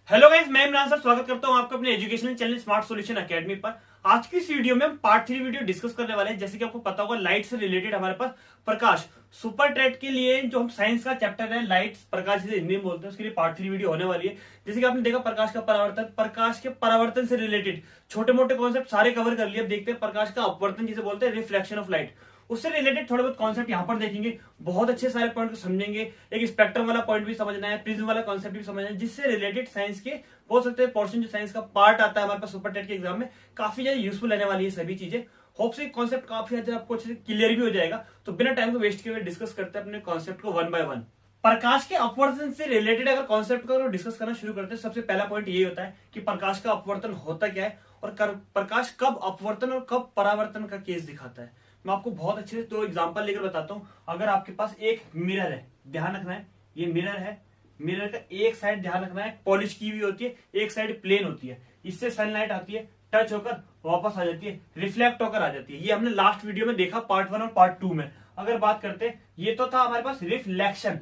Hello guys, मैं Imran sir स्वागत करता हूं आपका अपने educational channel smart solution academy पर। आज की इस वीडियो में हम पार्ट 3 वीडियो डिस्कस करने वाले हैं। जैसे कि आपको पता होगा, लाइट से रिलेटेड हमारे पास प्रकाश सुपर ट्रेड के लिए जो हम साइंस का चैप्टर है, लाइट प्रकाश जिसे हिंदी में बोलते हैं, उसके लिए पार्ट 3 वीडियो होने वाली है। जैसे कि आपने देखा, प्रकाश का परावर्तन, प्रकाश के परावर्तन से रिलेटेड छोटे मोटे कॉन्सेप्ट सारे कवर कर लिए। अब देखते हैं प्रकाश का अपवर्तन जिसे बोलते हैं, रिफ्लेक्शन ऑफ लाइट, उससे रिलेटेड थोड़े बहुत कॉन्सेप्ट यहाँ पर देखेंगे। बहुत अच्छे सारे पॉइंट को समझेंगे। एक स्पेक्ट्रम वाला पॉइंट भी समझना है, प्रिज्म वाला कॉन्सेप्ट भी समझना है, जिससे रिलेटेड साइंस के बोल सकते हैं पोर्शन, जो साइंस का पार्ट आता है हमारे पास सुपर टेट के एग्जाम में, काफी ज्यादा यूजफुल रहने वाली है सभी चीजें। होप से कॉन्सेप्ट काफी ज्यादा आपको अच्छे से क्लियर भी हो जाएगा। तो बिना टाइम को वेस्ट किए हुए डिस्कस करते हैं अपने कॉन्सेप्ट को वन बाय वन। प्रकाश के अपवर्तन से रिलेटेड अगर कॉन्सेप्ट को डिस्कस करना शुरू करते हैं, सबसे पहला पॉइंट ये होता है कि प्रकाश का अपवर्तन होता क्या है और प्रकाश कब अपवर्तन और कब परावर्तन का केस दिखाता है। मैं आपको बहुत अच्छे से दो एग्जांपल लेकर बताता हूं। अगर आपके पास एक मिरर है, ध्यान रखना है, ये मिरर है, मिरर का एक साइड ध्यान रखना है पॉलिश की हुई होती है, एक साइड प्लेन होती है। इससे सनलाइट आती है, टच होकर वापस आ जाती है, रिफ्लेक्ट होकर आ जाती है। ये हमने लास्ट वीडियो में देखा, पार्ट 1 और पार्ट 2 में। अगर बात करते हैं, ये तो था हमारे पास रिफ्लेक्शन।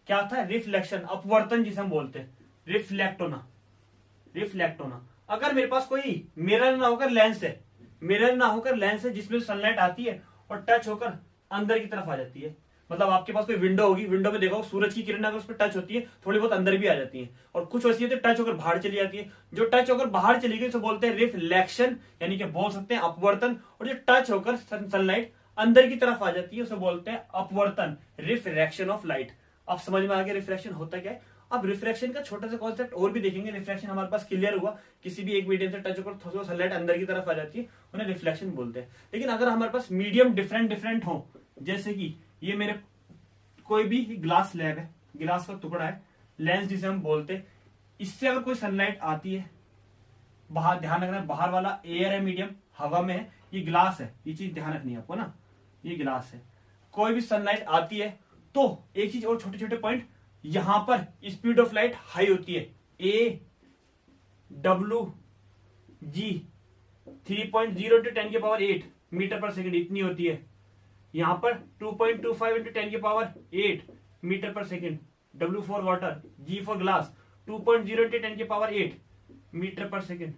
क्या था? रिफ्लेक्शन, अपवर्तन जिसे हम बोलते हैं, रिफ्लेक्ट होना, रिफ्लेक्ट होना। अगर मेरे पास कोई मिरर ना होकर लेंस है, मिरर ना होकर लेंस है जिसमें सनलाइट आती है और टच होकर अंदर की तरफ आ जाती है, मतलब आपके पास कोई विंडो होगी, विंडो में देखो सूरज की किरण अगर उस पर टच होती है, थोड़ी बहुत अंदर भी आ जाती है, और कुछ वैसी होती है टच होकर बाहर चली जाती है। जो टच होकर बाहर चली गई उसे बोलते हैं रिफ्लेक्शन, यानी कि बोल सकते हैं अपवर्तन। और जो टच होकर सनलाइट अंदर की तरफ आ जाती है उसे बोलते हैं अपवर्तन, रिफ्रैक्शन ऑफ लाइट। अब समझ में आ गया रिफ्रैक्शन होता क्या है। अब रिफ्रैक्शन का छोटा सा कॉन्सेप्ट और भी देखेंगे। रिफ्रैक्शन हमारे पास क्लियर हुआ, किसी भी एक मीडियम से टच होकर थोड़ा सनलाइट अंदर की तरफ आ जाती है, उन्हें रिफ्लेक्शन बोलते हैं। लेकिन अगर हमारे पास मीडियम डिफरेंट डिफरेंट हो, जैसे कि ये मेरे कोई भी ग्लास स्लैब है, गिलास का टुकड़ा है, लेंस जिसे हम बोलते हैं, इससे अगर कोई सनलाइट आती है, बाहर ध्यान रखना, बाहर वाला एयर है, मीडियम हवा में है, ये ग्लास है, ये चीज ध्यान रखनी है आपको ना, ये ग्लास है। कोई भी सनलाइट आती है तो एक चीज और, छोटे छोटे पॉइंट, यहां पर स्पीड ऑफ लाइट हाई होती है, ए डब्ल्यू जी 3.0 × 10⁸ मीटर पर सेकेंड इतनी होती है। यहां पर 2.25 × 10⁸ मीटर पर second, W for water, G for glass, 2.0 × 10⁸ metre पर सेकेंड।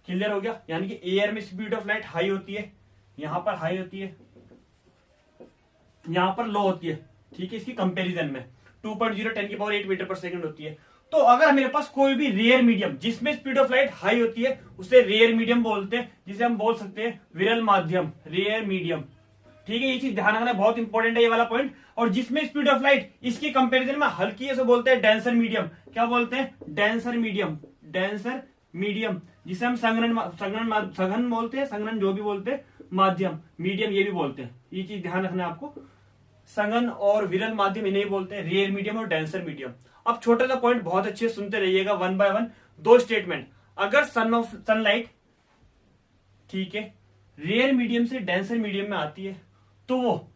क्लियर हो गया? यानी कि एयर में स्पीड ऑफ लाइट हाई होती है, यहां पर हाई होती है, यहां पर लो होती है। ठीक है, इसकी कंपैरिजन में 2.0 × 10⁸ मीटर पर सेकेंड होती है। तो अगर मेरे पास कोई भी रेयर मीडियम जिसमें स्पीड ऑफ लाइट हाई होती है, उसे रेयर मीडियम बोलते हैं, जिसे हम बोल सकते हैं विरल माध्यम, रेयर मीडियम। ठीक है, ये चीज ध्यान रखना, बहुत इंपॉर्टेंट है ये वाला पॉइंट। और जिसमें स्पीड ऑफ लाइट इसकी कंपैरिजन में हल्की है, उसे बोलते हैं डेंसर मीडियम। क्या बोलते हैं? डेंसर मीडियम, डेंसर मीडियम, जिसे हम सघन बोलते हैं, संघनन जो भी बोलते हैं, माध्यम, मीडियम ये भी बोलते हैं। ये चीज ध्यान रखना है आपको, संघन और विरल माध्यम इन्हें बोलते हैं रेयर मीडियम और डेंसर मीडियम। अब छोटा सा पॉइंट बहुत अच्छे से सुनते रहिएगा, वन बाय वन। दो स्टेटमेंट, अगर सनलाइट, ठीक है, रेयर मीडियम से डेंसर मीडियम में आती है तो वो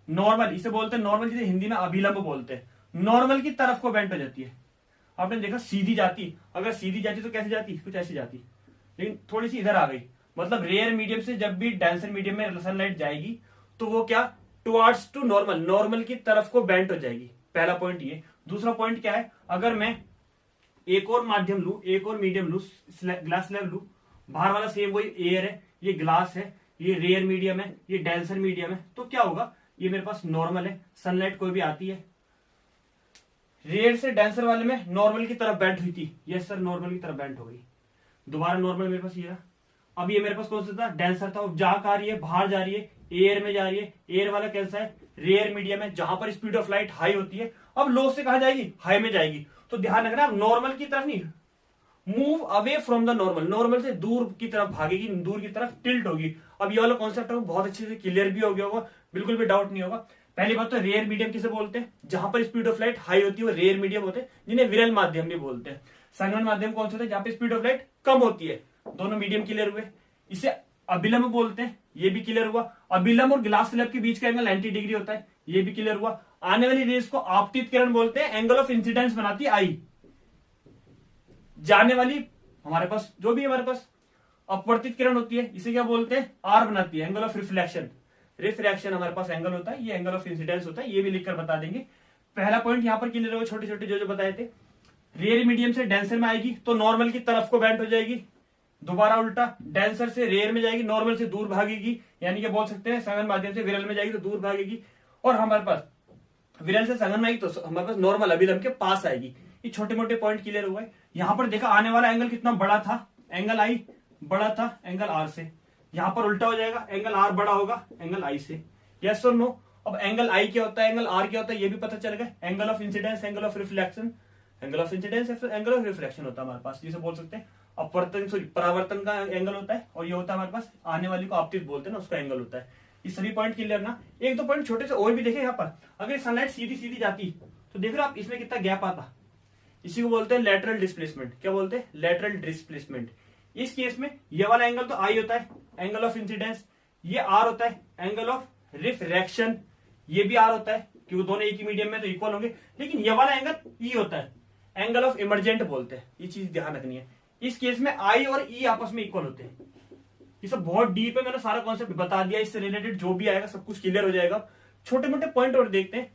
नॉर्मल, इसे बोलते हैं नॉर्मल, जिसे हिंदी में अभिलंब बोलते हैं, नॉर्मल की तरफ को बेंड हो जाती है। आपने देखा सीधी जाती, अगर सीधी जाती तो कैसे जाती? कुछ ऐसी जाती, लेकिन थोड़ी सी इधर आ गई। मतलब रेयर मीडियम से जब भी डेंसर मीडियम में सनलाइट जाएगी तो वो क्या, टुवर्ड्स टू नॉर्मल, नॉर्मल की तरफ को बेंड हो जाएगी। पहला पॉइंट ये। दूसरा पॉइंट क्या है, अगर मैं एक और माध्यम लू, एक और मीडियम लू, ग्लास स्लैब लू, बाहर वाला सेम वही एयर है, ये ग्लास है, ये रेयर मीडियम है, ये डेंसर मीडियम है, तो क्या होगा, ये मेरे पास नॉर्मल है, सनलाइट कोई भी आती है, रेयर से डेंसर वाले में नॉर्मल की तरफ बेंड हुई थी, यस सर नॉर्मल की तरफ बेंड हो गई, दोबारा नॉर्मल मेरे पास ये रहा। अब ये मेरे पास कौन सा था? डेंसर था, जा आ रही है, बाहर जा रही है, एयर में जा रही है, एयर वाला कैसा है? रेयर मीडियम है, जहां पर स्पीड ऑफ लाइट हाई होती है। अब लो से कहां जाएगी? हाई में जाएगी। तो ध्यान रखना, नॉर्मल की तरफ नहीं, move away from the normal, normal से दूर की तरफ भागेगी, दूर की तरफ टिल्ट होगी। अब ये वाला कॉन्सेप्ट बहुत अच्छे से क्लियर भी हो गया होगा, बिल्कुल भी डाउट नहीं होगा। पहली बात तो रेयर मीडियम किसे बोलते हैं? जहां पर स्पीड ऑफ लाइट हाई होती है वो रेयर मीडियम होते हैं, जिन्हें विरल माध्यम भी बोलते हैं। संघनन माध्यम कौन सा होता है? जहां पर स्पीड ऑफ लाइट कम होती है। दोनों मीडियम क्लियर हुए। इसे अभिलंब बोलते हैं, ये भी क्लियर हुआ। अभिलंब और ग्लास स्लैब के बीच का एंगल 90 डिग्री होता है, ये भी क्लियर हुआ। आने वाली रेस को आपतित किरण बोलते हैं, एंगल ऑफ इंसिडेंस बनाती है आई। जाने वाली हमारे पास जो भी हमारे पास अपवर्तित किरण होती है, इसे क्या बोलते हैं? आर बनाती है, एंगल ऑफ रिफ्लेक्शन। रिफ्रैक्शन हमारे पास एंगल होता है, ये एंगल ऑफ इंसिडेंस होता है, ये भी लिखकर बता देंगे। पहला पॉइंट यहां पर क्लियर होगा, छोटे छोटे जो बताए थे। रेयर मीडियम से डेंसर में आएगी तो नॉर्मल की तरफ को बेंट हो जाएगी, दोबारा उल्टा डेंसर से रेयर में जाएगी, नॉर्मल से दूर भागेगी, यानी कि बोल सकते हैं सघन माध्यम से विरल में जाएगी तो दूर भागेगी, और हमारे पास विरल से सघन में आएगी तो हमारे पास नॉर्मल अभिलंब के पास आएगी। ये छोटे मोटे पॉइंट क्लियर हुआ है। यहाँ पर देखा आने वाला एंगल कितना बड़ा था, एंगल आई बड़ा था एंगल आर से, यहाँ पर उल्टा हो जाएगा, एंगल आर बड़ा होगा एंगल आई से। यस और नो? अब एंगल आई क्या होता है, एंगल आर क्या होता है, ये भी पता चल गया। Angle of incidence, angle of reflection, angle of incidence, angle of reflection होता है हमारे पास, जिसे बोल सकते हैं अपवर्तन सॉरी परावर्तन का एंगल होता है, और ये होता है हमारे पास आने वाली को आपतित बोलते हैं ना, उसका एंगल होता है। ये सभी पॉइंट क्लियर ना? एक दो पॉइंट छोटे से और भी देखे यहाँ पर। अगर सनलाइट सीधी सीधी जाती तो देख रहे हो आप इसमें कितना गैप आता, इसी को बोलते हैं लेटरल डिस्प्लेसमेंट। क्या बोलते हैं? Lateral displacement. इस केस में ये वाला एंगल तो आई होता है, एंगल ऑफ इंसिडेंस, ये आर होता है एंगल ऑफ रिफ्रैक्शन, ये भी आर होता है क्योंकि दोनों एक ही मीडियम में तो इक्वल होंगे। लेकिन ये वाला एंगल ई होता है, एंगल ऑफ इमरजेंट बोलते हैं। ये चीज ध्यान रखनी है। इस केस में आई और ई आपस में इक्वल होते हैं। ये सब बहुत डीप है, मैंने सारा कॉन्सेप्ट बता दिया, इससे रिलेटेड जो भी आएगा सब कुछ क्लियर हो जाएगा। छोटे मोटे पॉइंट और देखते हैं।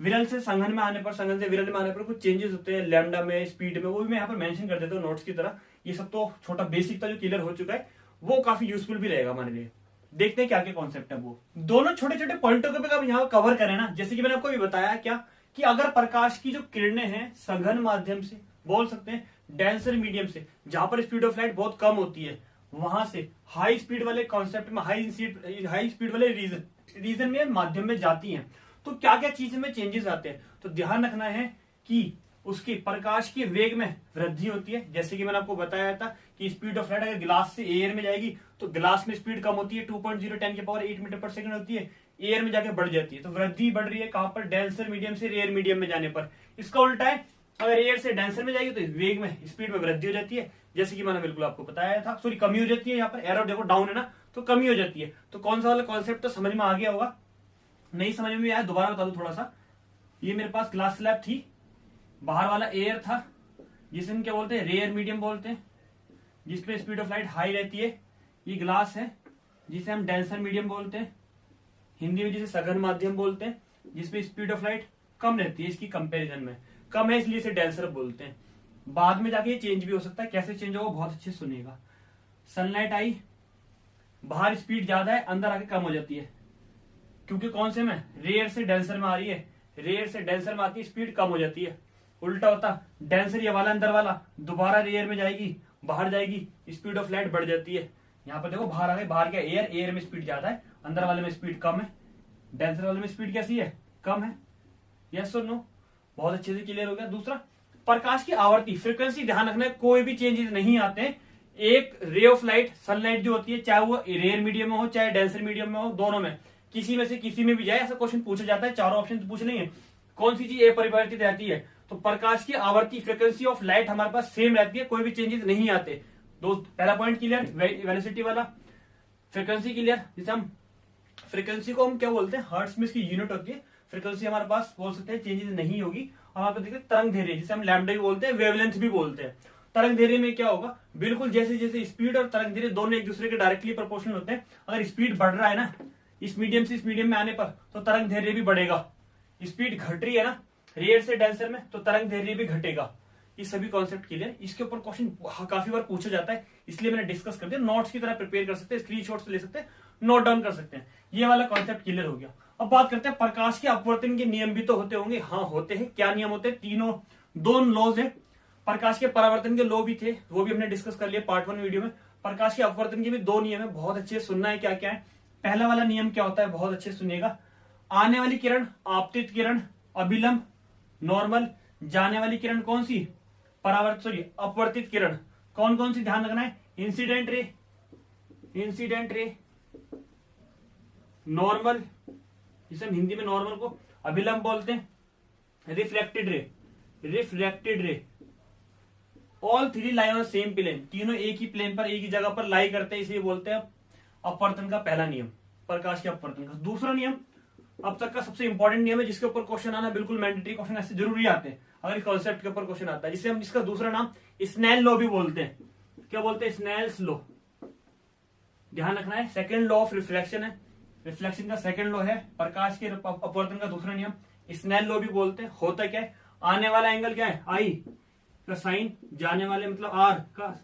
विरल से संघन में आने पर, संघन से विरल में आने पर कुछ चेंजेस होते हैं लैम्डा में, स्पीड में, वो भी मैं यहाँ पर मेंशन कर देता हूँ नोट्स की तरह। ये सब तो छोटा बेसिक था जो क्लियर हो चुका है, वो काफी यूजफुल भी रहेगा हमारे लिए। देखते हैं क्या क्या कॉन्सेप्ट है वो। दोनों छोटे छोटे पॉइंटों को भी यहाँ कवर करें ना, जैसे कि मैंने आपको भी बताया क्या कि अगर प्रकाश की जो किरणें हैं सघन माध्यम से, बोल सकते हैं डेंसर मीडियम से, जहां पर स्पीड ऑफ लाइट बहुत कम होती है, वहां से हाई स्पीड वाले कॉन्सेप्ट में, हाई स्पीड वाले रीजन में, माध्यम में जाती हैं, तो क्या क्या चीजों में चेंजेस आते हैं। तो ध्यान रखना है कि उसकी प्रकाश के वेग में वृद्धि होती है। जैसे कि मैंने आपको बताया था कि स्पीड ऑफ लाइट अगर ग्लास से एयर में जाएगी तो ग्लास में स्पीड कम होती है, 2.0 मीटर पर सेकंड होती है, एयर में जाके बढ़ जाती है। तो वृद्धि बढ़ रही है कहां पर? डेंसर मीडियम से रेयर मीडियम में जाने पर। इसका उल्टा है, अगर एयर से डेंसर में जाएगी तो वेग में, स्पीड में वृद्धि हो जाती है, जैसे कि मैंने बिल्कुल आपको बताया था। सॉरी, कमी हो जाती है। यहाँ पर एरो देखो डाउन है ना, तो कमी हो जाती है। तो कौन सा वाला कॉन्सेप्ट तो समझ में आ गया होगा, नहीं समझ में आया दोबारा बता दू थोड़ा सा। ये मेरे पास ग्लास स्लैब थी, बाहर वाला एयर था, जिसे हम क्या बोलते हैं? रेयर मीडियम बोलते हैं, जिसपे स्पीड ऑफ लाइट हाई रहती है। ये ग्लास है जिसे हम डेंसर मीडियम बोलते हैं, हिंदी में जिसे सघन माध्यम बोलते हैं, जिसपे स्पीड ऑफ लाइट कम रहती है, इसकी कंपैरिजन में कम है, इसलिए इसे डेंसर बोलते हैं। बाद में जाके ये चेंज भी हो सकता है, कैसे चेंज होगा बहुत अच्छे से सुनिएगा। सनलाइट आई, बाहर स्पीड ज्यादा है, अंदर आके कम हो जाती है, क्योंकि कौन से में? रेयर से डेंसर में आ रही है, रेयर से डेंसर में आती है, स्पीड कम हो जाती है। उल्टा होता, डेंसर ये वाला अंदर वाला, दोबारा रेयर में जाएगी, बाहर जाएगी, स्पीड ऑफ लाइट बढ़ जाती है। यहाँ पर देखो बाहर आ गए, बाहर क्या? एयर, एयर में स्पीड ज्यादा है, अंदर वाले में स्पीड कम है, डेंसर वाले में स्पीड कैसी है? कम है। यस और नो? बहुत अच्छे से क्लियर हो गया। दूसरा, प्रकाश की आवृत्ति, फ्रीक्वेंसी ध्यान रखना है, कोई भी चेंजेस नहीं आते हैं। एक रे ऑफ लाइट, सनलाइट जो होती है, चाहे वो रेयर मीडियम में हो चाहे डेंसर मीडियम में हो, दोनों में किसी में से किसी में भी जाए, ऐसा क्वेश्चन पूछा जाता है। चारों ऑप्शन पूछ नहीं है, कौन सी चीज अपरिवर्तित रहती है? तो प्रकाश की आवृत्ति, फ्रीक्वेंसी ऑफ लाइट हमारे पास सेम रहती है, कोई भी चेंजेस नहीं आते। पहला पॉइंट क्लियर, वेलोसिटी वाला। फ्रीक्वेंसी क्लियर, जिसे हम फ्रीक्वेंसी को हम क्या बोलते हैं? हर्ट्ज में इसकी यूनिट होती है। फ्रीक्वेंसी हमारे पास बोल सकते हैं चेंजेस नहीं होगी। और आप देखते हैं तरंग धैर्य, जिसे हम लैम्डा भी बोलते हैं, वेवलेंथ भी बोलते हैं। तरंग धैर्य में क्या होगा? बिल्कुल जैसे जैसे स्पीड और तरंग धैर्य दोनों एक दूसरे के डायरेक्टली प्रोपोर्शनल होते हैं। अगर स्पीड बढ़ रहा है ना इस मीडियम से इस मीडियम में आने पर, तो तरंग धैर्य भी बढ़ेगा। स्पीड घट रही है ना रेयर से डेंसर में, तो तरंग धैर्य भी घटेगा। ये सभी कॉन्सेप्ट क्लियर। इसके ऊपर क्वेश्चन काफी बार पूछा जाता है, इसलिए मैंने डिस्कस कर दिया। नोट्स की तरह प्रिपेयर कर सकते हैं, स्क्रीनशॉट्स ले सकते हैं, नोट डाउन कर सकते हैं। ये वाला कॉन्सेप्ट क्लियर हो गया। अब बात करते हैं प्रकाश के अपवर्तन के नियम भी तो होते होंगे। हाँ होते हैं। क्या नियम होते हैं? तीनों, दो लॉज है। प्रकाश के परावर्तन के लॉ भी थे, वो भी हमने डिस्कस कर लिया पार्ट 1 वीडियो में। प्रकाश के अपवर्तन के भी दो नियम है, बहुत अच्छे से सुनना है क्या क्या है। पहला वाला नियम क्या होता है? बहुत अच्छे से सुनिएगा। आने वाली किरण आपतित किरण, अभिलंब नॉर्मल, जाने वाली किरण कौन सी? अपवर्तित किरण। कौन कौन सी ध्यान रखना है? Incident ray, incident ray, normal, जिसे हम हिंदी में नॉर्मल को अभिलंब बोलते हैं, reflected ray, reflected ray. All three lie on same plane, तीनों एक ही प्लेन पर, एक ही जगह पर लाई करते हैं, इसलिए बोलते हैं अपवर्तन का पहला नियम, प्रकाश के अपवर्तन का। दूसरा नियम अब तक का सबसे इंपॉर्टेंट नियम है, जिसके ऊपर क्वेश्चन आना बिल्कुल मैंडेटरी, क्वेश्चन ऐसे जरूरी आते हैं अगर इस कॉन्सेप्ट के ऊपर क्वेश्चन आता है, जिसे हम इसका दूसरा नाम स्नेल लॉ भी बोलते हैं। क्या बोलते हैं? Snell's law. ध्यान रखना है, सेकंड लॉ ऑफ रिफ्लेक्शन है, रिफ्लेक्शन का सेकंड लॉ है, प्रकाश के अपवर्तन का दूसरा नियम, स्नेल लॉ भी बोलते हैं। होता क्या है? आने वाला एंगल क्या है? आई, का साइन जाने वाले मतलब आर का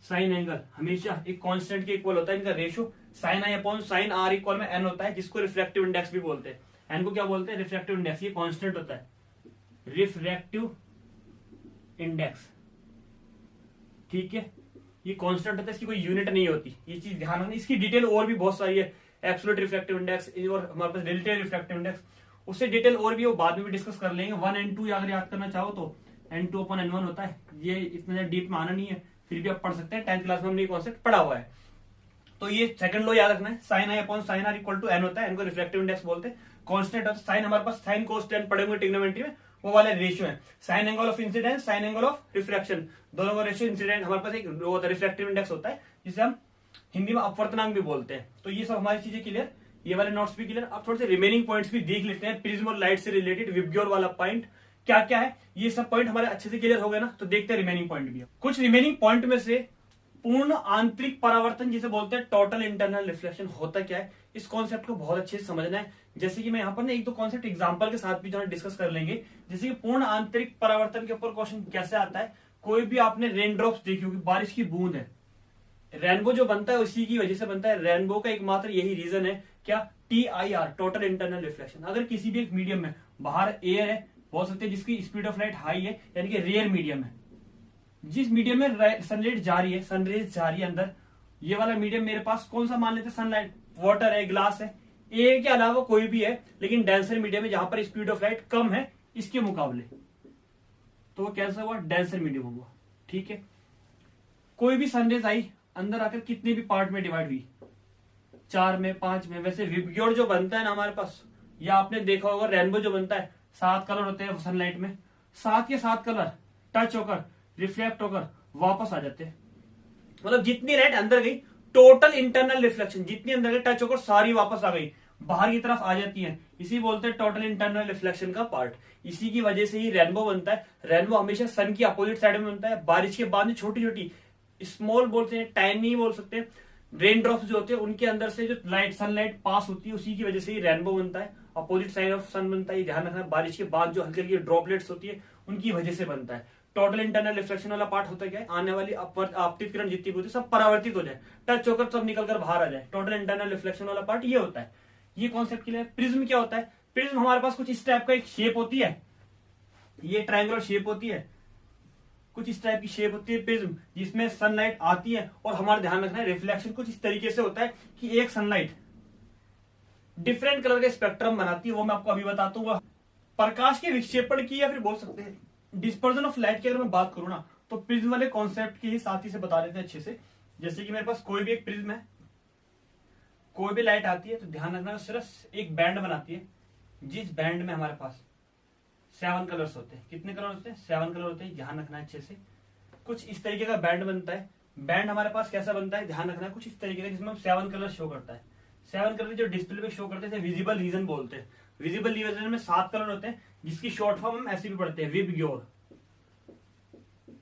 साइन एंगल हमेशा एक कांस्टेंट के इक्वल होता है। इनका ratio sine i upon sine r equal में एन होता है, जिसको रिफ्रैक्टिव इंडेक्स भी बोलते हैं। एन को क्या बोलते हैं? Refractive index. ये कांस्टेंट होता है, रिफ्रैक्टिव इंडेक्स, ठीक है। ये कांस्टेंट होता है, इसकी कोई यूनिट नहीं होती, ये चीज ध्यान रखना। इसकी डिटेल और भी बहुत सारी है, एब्सोल्यूट रिफ्रैक्टिव इंडेक्स और हमारे पास रिलेटिव रिफ्रैक्टिव इंडेक्स, उससे डिटेल और भी वो बाद में भी डिस्कस कर लेंगे। 1 and 2 अगर याद करना चाहो तो N2 अपॉन N1 होता है। ये इतना डीप में आना नहीं है, फिर भी आप पढ़ सकते हैं, 10th क्लास में हमने ये कॉन्सेप्ट पढ़ा हुआ है। तो ये सेकंड लॉ याद रखना है, sine i upon sine r equal to n होता है। एन को रिफ्रैक्टिव इंडेक्स बोलते हैं। कांस्टेंट होता है साइन, हमारे पास साइन कोस टेन पढ़े हुए ट्रिग्नोमेट्री में, वो वाले रेशियो है। Sign angle of incidence, sign angle of refraction, दोनों का रेशियो इंसिडेंट हमारे पास एक रिफ्रैक्टिव इंडेक्स होता है, जिसे हम हिंदी में अपवर्तनांक भी बोलते हैं। तो ये सब हमारी चीजें क्लियर, ये वाले नोट्स भी क्लियर। अब थोड़े से रिमेनिंग पॉइंट्स भी देख लेते हैं, प्रिज्म और लाइट से रिलेटेड विबग्योर वाला पॉइंट क्या क्या है। ये सब पॉइंट हमारे अच्छे से क्लियर हो गए ना, तो देखते हैं रिमेनिंग पॉइंट भी। कुछ रिमेनिंग पॉइंट में से पूर्ण आंतरिक परावर्तन जिसे बोलते हैं टोटल इंटरनल रिफ्लेक्शन होता क्या है, इस कॉन्सेप्ट को बहुत अच्छे से समझना है। जैसे कि मैं यहाँ पर ना एक दो कॉन्सेप्ट एग्जांपल के साथ भी जो है डिस्कस कर लेंगे। जैसे कि पूर्ण आंतरिक परावर्तन के ऊपर क्वेश्चन कैसे आता है। कोई भी आपने रेन ड्रॉप्स देखी होगी, बारिश की बूंद है, रेनबो जो बनता है उसी की वजह से बनता है। रेनबो का एकमात्र यही रीजन है क्या, TIR टोटल इंटरनल रिफ्लेक्शन। अगर किसी भी एक मीडियम में बाहर एयर है, बोल सकते हैं जिसकी स्पीड ऑफ लाइट हाई है, यानी कि रेयर मीडियम है, जिस मीडियम में सनलाइट जा रही है, सनरेज जा रही है अंदर, ये वाला मीडियम मेरे पास कौन सा मान लेते हैं, सनलाइट, वाटर है, ग्लास है, ए के अलावा कोई भी है, लेकिन डेंसर मीडियम है जहां पर स्पीड ऑफ लाइट कम है इसके मुकाबले, तो वो कैसा हुआ, डेंसर मीडियम हुआ, ठीक है। कोई भी सनरेज आई अंदर आकर कितने भी पार्ट में डिवाइड हुई, 4 में, 5 में। वैसे विबग्योर जो बनता है ना हमारे पास, या आपने देखा होगा रेनबो जो बनता है, 7 कलर होते हैं सनलाइट में, 7 के 7 कलर टच होकर रिफ्लेक्ट होकर वापस आ जाते हैं। मतलब जितनी लाइट अंदर गई, टोटल इंटरनल रिफ्लेक्शन जितनी अंदर गई टच होकर सारी वापस आ गई, बाहर की तरफ आ जाती है, इसी बोलते हैं टोटल इंटरनल रिफ्लेक्शन का पार्ट। इसी की वजह से ही रेनबो बनता है। रेनबो हमेशा सन की अपोजिट साइड में बनता है। बारिश के बाद में छोटी छोटी स्मॉल बोलते हैं, टाइनी बोल सकते हैं, रेन ड्रॉप्स जो होते हैं उनके अंदर से जो लाइट सनलाइट पास होती है, उसी की वजह से ही रेनबो बनता है। अपोजिट साइड ऑफ सन बनता है, ध्यान रखना। बारिश के बाद जो हल्की हल्की ड्रॉपलेट्स होती है उनकी वजह से बनता है। टोटल इंटरनल रिफ्लेक्शन वाला पार्ट होता है, आने वाली आपतित किरण जितनी भी होती है सब परावर्तित हो जाए, टच होकर सब निकल कर बाहर आ जाए। टोटल इंटरनल रिफ्लेक्शन वाला पार्ट ये होता है। ये कॉन्सेप्ट के लिए प्रिज्म क्या होता है, प्रिज्म हमारे पास कुछ इस टाइप का एक शेप होती है, ये ट्रायंगुलर शेप होती है, कुछ इस टाइप की शेप होती है प्रिज्म, जिसमें सनलाइट आती है। और हमारा ध्यान रखना है रिफ्लेक्शन कुछ इस तरीके से होता है कि एक सनलाइट डिफरेंट कलर के स्पेक्ट्रम बनाती है, वो मैं आपको अभी बताता हूँ। प्रकाश के विक्षेपण की या फिर बोल सकते हैं डिस्पर्जन ऑफ लाइट की अगर मैं बात करूं ना, तो प्रिज्म वाले कॉन्सेप्ट के ही साथ ही से बता देते हैं अच्छे से। जैसे कि मेरे पास कोई भी एक प्रिज्म है, कोई भी लाइट आती है तो ध्यान रखना सिर्फ एक बैंड बनाती है, जिस बैंड में हमारे पास 7 कलर्स होते हैं। कितने कलर होते हैं, 7 कलर होते हैं, ध्यान रखना अच्छे से। कुछ इस तरीके का बैंड बनता है। बैंड हमारे पास कैसा बनता है, ध्यान रखना है, कुछ इस तरीके का जिसमें 7 कलर शो करता है। 7 कलर जो डिस्प्ले पे शो करते हैं विजिबल रीजन बोलते हैं। विजिबल रीजन में 7 कलर होते हैं, जिसकी शॉर्ट फॉर्म हम ऐसे भी पढ़ते हैं, विबग्योर।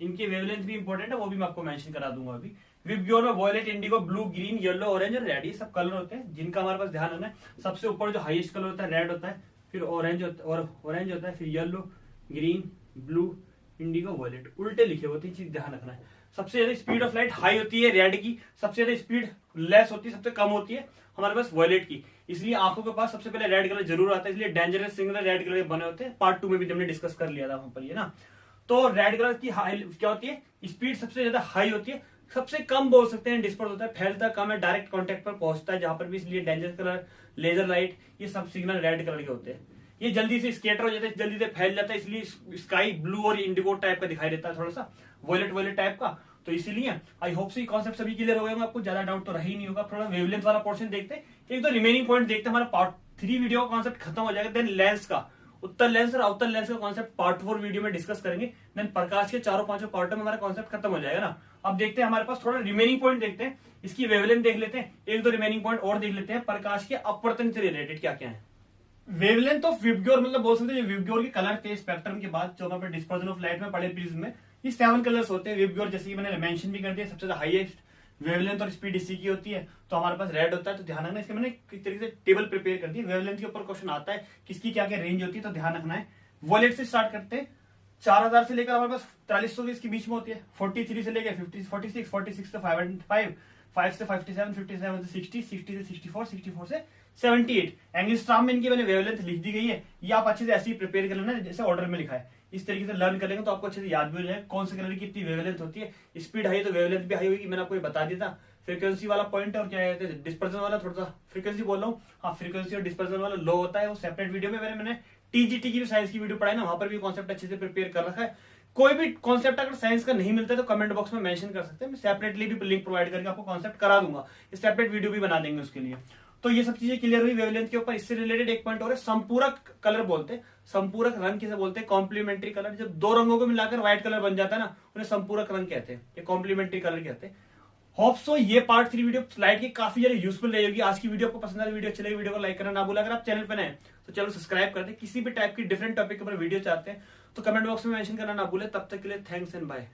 इनकी वेवलेंथ भी इंपॉर्टेंट है, वो भी मैं आपको मेंशन करा दूंगा अभी। विबग्योर में violet, indigo, blue, green, yellow, orange और रेड, ये सब कलर होते हैं जिनका हमारे पास ध्यान रखना है। सबसे ऊपर जो हाईएस्ट कलर होता है रेड होता है, फिर ऑरेंज होता है, फिर yellow, green, blue, indigo, violet, उल्टे लिखे होते हैं, चीज ध्यान रखना है। सबसे ज्यादा स्पीड ऑफ लाइट हाई होती है रेड की, सबसे ज्यादा स्पीड लेस होती है, सबसे कम होती है हमारे पास वॉयलेट की। इसलिए आंखों के पास सबसे पहले रेड कलर जरूर आता है, इसलिए डेंजरस सिग्नल रेड कलर के बने होते हैं। पार्ट 2 में भी हमने डिस्कस कर लिया था वहां पर, ये ना। तो रेड कलर की हाई क्या होती है, स्पीड सबसे ज्यादा हाई होती है, सबसे कम बोल सकते हैं डिस्पर्स होता है, फैलता कम है, डायरेक्ट कांटेक्ट पर पहुंचता है जहां पर भी, इसलिए डेंजरस कलर, लेजर लाइट, ये सब सिग्नल रेड कलर के होते हैं। ये जल्दी से स्केटर हो जाता है, जल्दी से फैल जाता है, इसलिए स्काई ब्लू और इंडिगो टाइप का दिखाई देता है, थोड़ा सा वॉयलेट टाइप का। तो इसीलिए आई होप से कॉन्सेप्ट सभी क्लियर हो गए होंगे, आपको ज्यादा डाउट तो रही नहीं होगा। थोड़ा वेवलेंथ वाला पोर्शन देखते हैं, एक तो रिमेनिंग पॉइंट देखते हैं, हमारा पार्ट 3 वीडियो का कॉन्सेप्ट खत्म हो जाएगा। देन लेंस का, उत्तर लेंस और अवतल लेंस का कॉन्सेप्ट पार्ट 4 वीडियो में डिस्कस करेंगे। देन प्रकाश के 4-5 पार्टों में हमारा कॉन्सेप्ट खत्म हो जाएगा ना। अब देखते हैं हमारे पास थोड़ा रिमेनिंग पॉइंट देखते हैं, इसकी वेवलेंथ देख लेते हैं, एक दो रिमेनिंग पॉइंट और देख लेते हैं, प्रकाश के अपवर्तन से रिलेटेड क्या क्या है। वेवलेंथ ऑफ विबग्योर मतलब बोल सकते हैं विबग्योर के कलर के स्पेक्ट्रम के बाद जो हमारे डिस्पर्जन ऑफ लाइट में पड़े प्रिज्म में ये 7 कलर्स होते हैं। विबग्योर जैसे कि मैंने मेंशन भी कर दिया, सबसे हाईएस्ट वेवलेंथ और स्पीड इसी की होती है, तो हमारे पास रेड होता है। तो ध्यान रखना, इसके मैंने किस तरीके से टेबल प्रिपेयर कर दी। वेवलेंथ के ऊपर क्वेश्चन आता है, किसकी क्या क्या रेंज होती है, तो ध्यान रखना है। वॉयलेट से स्टार्ट करते हैं, 4000 से लेकर हमारे पास 4320 के बीच में होती है। 43 से लेकर 50, 46, 46 से 505, 5 से 57, 57 से 60, 60 से 64, 64 से 78। एंगस्ट्रॉम में इनकी मैंने वेवलेंथ लिख दी गई है, ये आप अच्छे से ऐसे ही प्रिपेयर कर लेना जैसे ऑर्डर में लिखा है। इस तरीके से लर्न कर लेंगे तो आपको अच्छे से याद भी हो जाएगा कौन से कलर की कितनी वेवलेंथ होती है। स्पीड हाई तो वेवलेंथ भी हाई होगी, मैंने आपको बता दिया था। फ्रीक्वेंसी वाला पॉइंट है और क्या कहते हैं डिस्पर्जन वाला, थोड़ा सा फ्रीक्वेंसी बोल रहा हूँ, हाँ फ्रीक्वेंसी और डिस्पर्जन वाला लो होता है, वो सेपरेट वीडियो में मैंने टीजीटी की भी साइंस की वीडियो पढ़ाई ना, वहां पर भी कॉन्सेप्ट अच्छे से प्रिपेयर कर रखा है। कोई भी कॉन्सेप्ट अगर साइंस का नहीं मिलता है तो कमेंट बॉक्स में मेंशन कर सकते हैं, मैं सेपरेटली भी लिंक प्रोवाइड करके आपको कॉन्सेप्ट करा दूंगा, सेपरेट वीडियो भी बना देंगे उसके लिए। तो ये सब चीजें क्लियर हुई वेवलेंथ के ऊपर। इससे रिलेटेड एक पॉइंट और है, संपूरक कलर बोलते हैं। संपूरक रंग किसे बोलते हैं? Complementary colour. जब दो रंगों को मिलाकर व्हाइट कलर बन जाता है ना, उन्हें संपूरक रंग कहते हैं, ये कॉम्प्लीमेंट्री कलर कहते हैं। होप सो ये पार्ट 3 वीडियो स्लाइड की काफी ज्यादा यूजफुल रहेगी। आज की वीडियो आपको पसंद आई, वीडियो अच्छी लगी, वीडियो को लाइक करना ना भूला। अगर आप चैनल पर नए तो चैनल सब्सक्राइब कर दे। किसी भी टाइप की डिफरेंट टॉपिक के ऊपर वीडियो चाहते हैं तो कमेंट बॉक्स में मेंशन करना ना भूले। तब तक के लिए थैंक्स एंड बाय।